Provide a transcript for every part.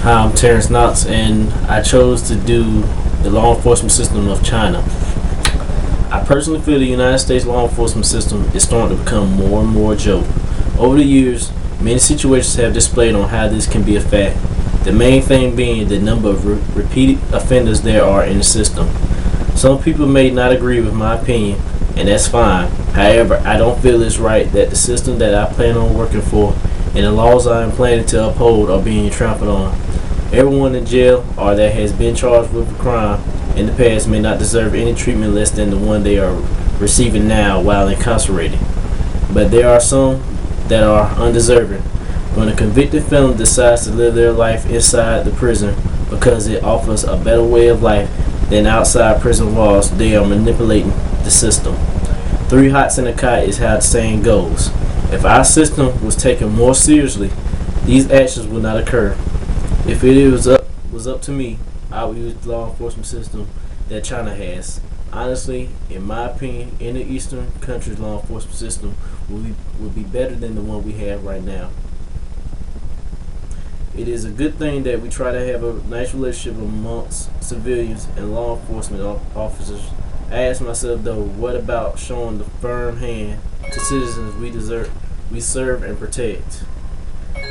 Hi, I'm Terrance Knox, and I chose to do the law enforcement system of China. I personally feel the United States law enforcement system is starting to become more and more a joke. Over the years, many situations have displayed on how this can be a fact. The main thing being the number of repeated offenders there are in the system. Some people may not agree with my opinion, and that's fine. However, I don't feel it's right that the system that I plan on working for and the laws I am planning to uphold are being trampled on. Everyone in jail or that has been charged with a crime in the past may not deserve any treatment less than the one they are receiving now while incarcerated. But there are some that are undeserving. When a convicted felon decides to live their life inside the prison because it offers a better way of life than outside prison walls, they are manipulating the system. 3 hots in a cot is how the saying goes. If our system was taken more seriously, these actions would not occur. If it was up to me, I would use the law enforcement system that China has. Honestly, in my opinion, any Eastern country's law enforcement system would be better than the one we have right now. It is a good thing that we try to have a nice relationship amongst civilians and law enforcement officers. I ask myself though, what about showing the firm hand to citizens we serve and protect?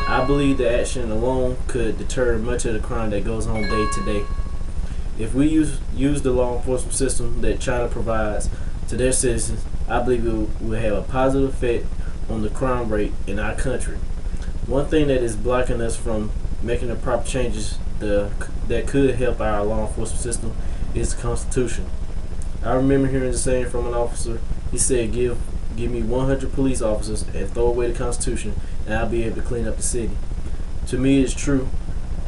I believe the action alone could deter much of the crime that goes on day to day. If we use the law enforcement system that China provides to their citizens, I believe it will have a positive effect on the crime rate in our country. One thing that is blocking us from making the proper changes that could help our law enforcement system is the Constitution. I remember hearing the saying from an officer. He said, give me 100 police officers and throw away the Constitution, and I'll be able to clean up the city. To me, it's true.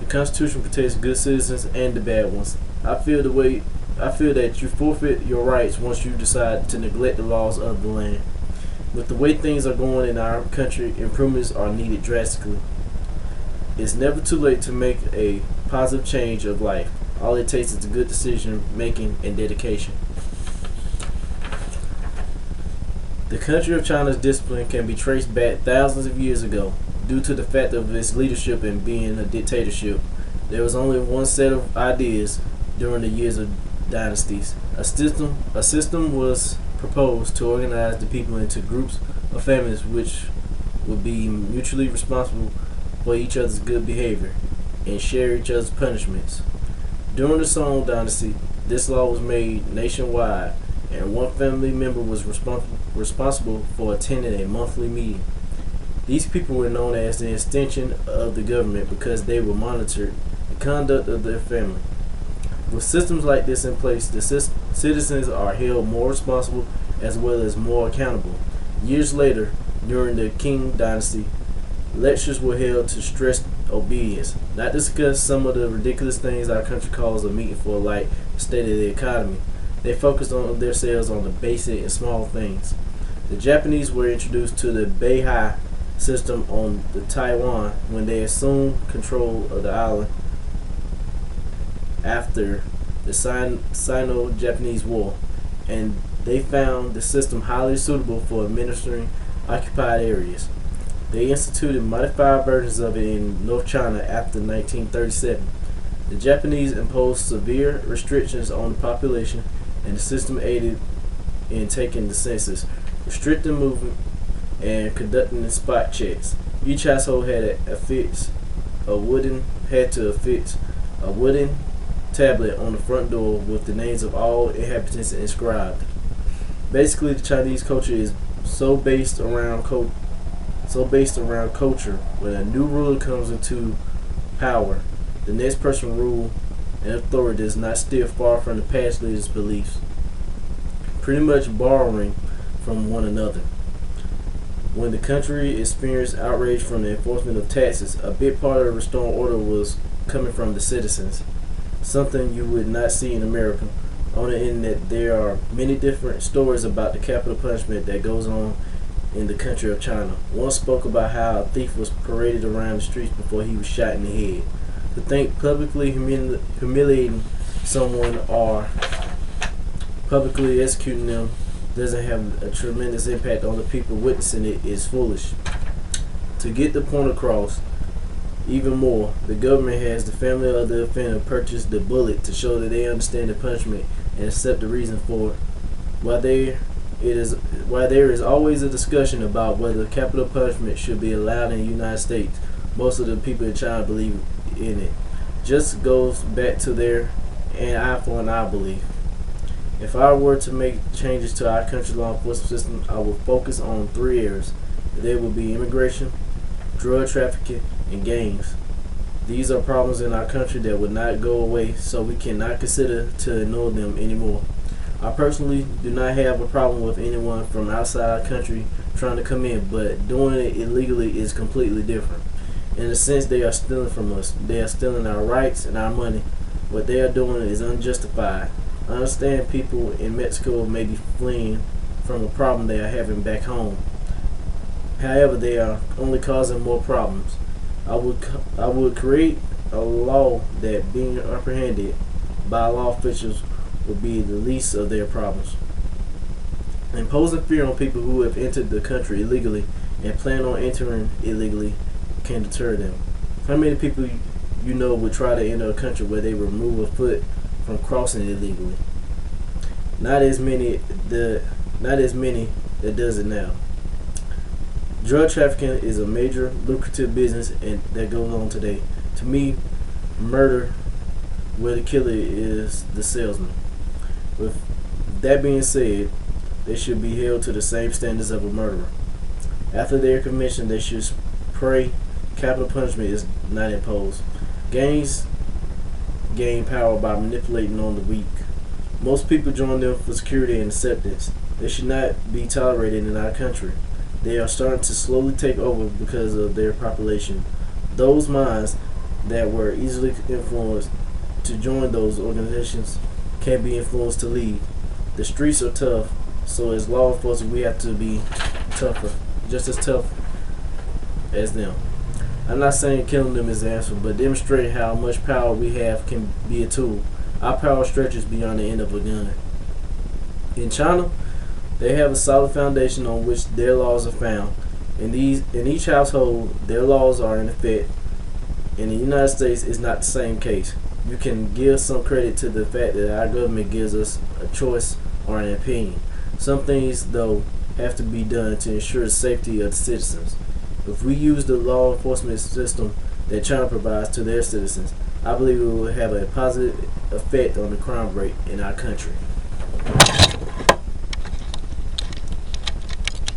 The Constitution protects good citizens and the bad ones. I feel that you forfeit your rights once you decide to neglect the laws of the land. With the way things are going in our country, improvements are needed drastically. It's never too late to make a positive change of life. All it takes is good decision making and dedication. The country of China's discipline can be traced back thousands of years ago. Due to the fact of its leadership and being a dictatorship, there was only one set of ideas during the years of dynasties. A system was proposed to organize the people into groups of families which would be mutually responsible for each other's good behavior and share each other's punishments. During the Song dynasty, this law was made nationwide, and one family member was responsible for attending a monthly meeting. These people were known as the extension of the government because they would monitor the conduct of their family. With systems like this in place, the citizens are held more responsible as well as more accountable. Years later, during the Qing dynasty, lectures were held to stress obedience, not discuss some of the ridiculous things our country calls a meeting for, like the state of the economy. They focused on themselves on the basic and small things. The Japanese were introduced to the Beihai system on the Taiwan when they assumed control of the island after the Sino-Japanese War, and they found the system highly suitable for administering occupied areas. They instituted modified versions of it in North China after 1937. The Japanese imposed severe restrictions on the population, and the system aided in taking the census, restricting movement, and conducting spot checks. Each household had to affix a wooden tablet on the front door with the names of all inhabitants inscribed. Basically, the Chinese culture is so based around culture. When a new ruler comes into power, the next person rule and authority does not steer far from the past leaders' beliefs, pretty much borrowing from one another. When the country experienced outrage from the enforcement of taxes, a big part of restoring order was coming from the citizens, something you would not see in America. On the internet, there are many different stories about the capital punishment that goes on in the country of China. One spoke about how a thief was paraded around the streets before he was shot in the head. To think publicly humiliating someone or publicly executing them doesn't have a tremendous impact on the people witnessing it is foolish. To get the point across, Even more, the government has the family of the offender purchase the bullet to show that they understand the punishment and accept the reason for it. While there is always a discussion about whether capital punishment should be allowed in the United States, most of the people in China believe in it. Just goes back to their an eye for an eye belief. If I were to make changes to our country's law enforcement system, I would focus on three areas. There would be immigration, drug trafficking, and gangs. These are problems in our country that would not go away, so we cannot consider to ignore them anymore. I personally do not have a problem with anyone from outside our country trying to come in, but doing it illegally is completely different. In a sense, they are stealing from us. They are stealing our rights and our money. What they are doing is unjustified. I understand people in Mexico may be fleeing from a problem they are having back home. However, they are only causing more problems. I would create a law that being apprehended by law officials would be the least of their problems. Imposing fear on people who have entered the country illegally and plan on entering illegally can deter them. How many people you know would try to enter a country where they remove a foot from crossing illegally? Not as many that does it now. Drug trafficking is a major lucrative business and that goes on today. To me, murder where the killer is the salesman. With that being said, they should be held to the same standards of a murderer. After their conviction, they should pray capital punishment is not imposed. Gangs gain power by manipulating on the weak. Most people join them for security and acceptance. They should not be tolerated in our country. They are starting to slowly take over because of their population. Those minds that were easily influenced to join those organizations can be influenced to leave. The streets are tough, so as law enforcement we have to be tougher, just as tough as them. I'm not saying killing them is the answer, but demonstrating how much power we have can be a tool. Our power stretches beyond the end of a gun. In China, they have a solid foundation on which their laws are found. In each household, their laws are in effect. In the United States, it's not the same case. You can give some credit to the fact that our government gives us a choice or an opinion. Some things, though, have to be done to ensure the safety of the citizens. If we use the law enforcement system that China provides to their citizens, I believe it will have a positive effect on the crime rate in our country.